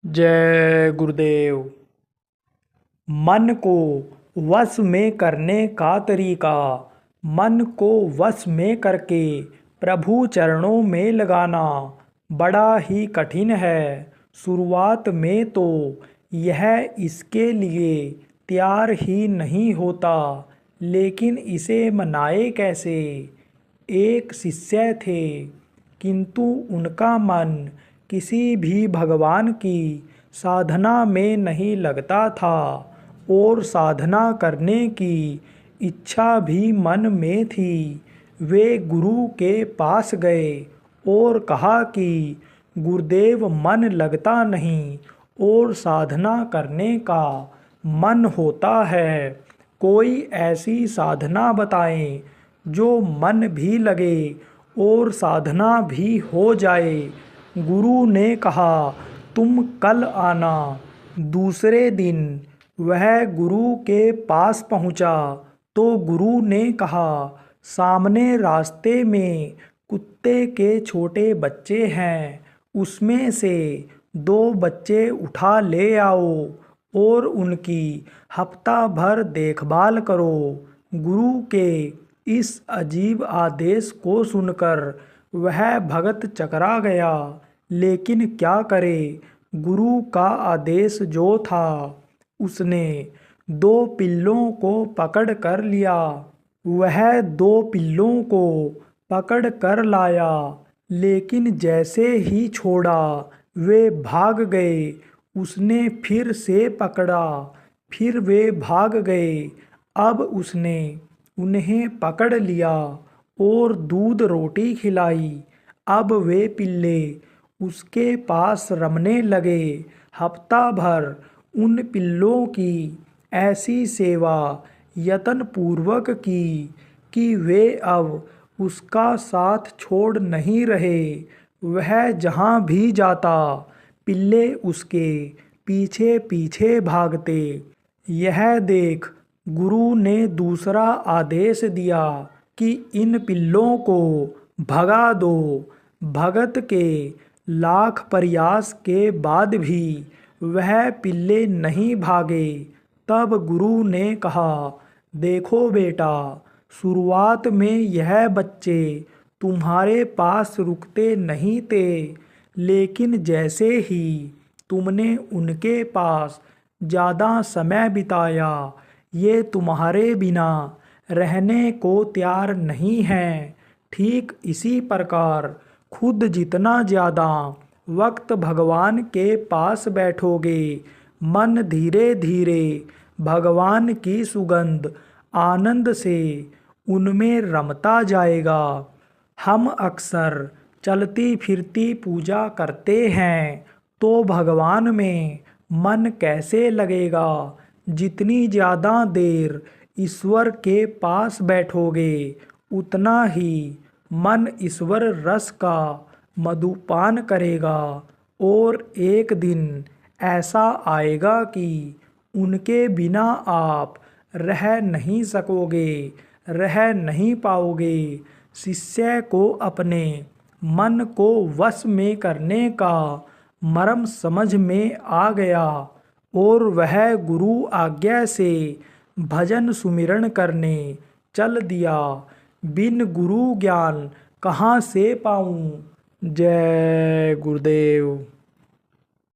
जय गुरुदेव। मन को वश में करने का तरीका। मन को वश में करके प्रभु चरणों में लगाना बड़ा ही कठिन है। शुरुआत में तो यह इसके लिए तैयार ही नहीं होता, लेकिन इसे मनाए कैसे। एक शिष्य थे, किंतु उनका मन किसी भी भगवान की साधना में नहीं लगता था और साधना करने की इच्छा भी मन में थी। वे गुरु के पास गए और कहा कि गुरुदेव, मन लगता नहीं और साधना करने का मन होता है। कोई ऐसी साधना बताएं जो मन भी लगे और साधना भी हो जाए। गुरु ने कहा, तुम कल आना। दूसरे दिन वह गुरु के पास पहुंचा तो गुरु ने कहा, सामने रास्ते में कुत्ते के छोटे बच्चे हैं, उसमें से 2 बच्चे उठा ले आओ और उनकी हफ्ता भर देखभाल करो। गुरु के इस अजीब आदेश को सुनकर वह भगत चकरा गया, लेकिन क्या करे, गुरु का आदेश जो था। उसने 2 पिल्लों को पकड़ कर लिया। वह 2 पिल्लों को पकड़ कर लाया, लेकिन जैसे ही छोड़ा वे भाग गए। उसने फिर से पकड़ा, फिर वे भाग गए। अब उसने उन्हें पकड़ लिया और दूध रोटी खिलाई। अब वे पिल्ले उसके पास रमने लगे। हफ्ता भर उन पिल्लों की ऐसी सेवा यत्नपूर्वक की कि वे अब उसका साथ छोड़ नहीं रहे। वह जहाँ भी जाता, पिल्ले उसके पीछे पीछे भागते। यह देख गुरु ने दूसरा आदेश दिया कि इन पिल्लों को भगा दो। भगत के लाख प्रयास के बाद भी वह पिल्ले नहीं भागे। तब गुरु ने कहा, देखो बेटा, शुरुआत में यह बच्चे तुम्हारे पास रुकते नहीं थे, लेकिन जैसे ही तुमने उनके पास ज़्यादा समय बिताया, ये तुम्हारे बिना रहने को तैयार नहीं हैं। ठीक इसी प्रकार खुद जितना ज़्यादा वक्त भगवान के पास बैठोगे, मन धीरे धीरे भगवान की सुगंध आनंद से उनमें रमता जाएगा। हम अक्सर चलती फिरती पूजा करते हैं, तो भगवान में मन कैसे लगेगा। जितनी ज़्यादा देर ईश्वर के पास बैठोगे, उतना ही मन ईश्वर रस का मधुपान करेगा और एक दिन ऐसा आएगा कि उनके बिना आप रह नहीं सकोगे, रह नहीं पाओगे। शिष्य को अपने मन को वश में करने का मर्म समझ में आ गया और वह गुरु आज्ञा से भजन सुमिरन करने चल दिया। बिन गुरु ज्ञान कहाँ से पाऊँ। जय गुरुदेव।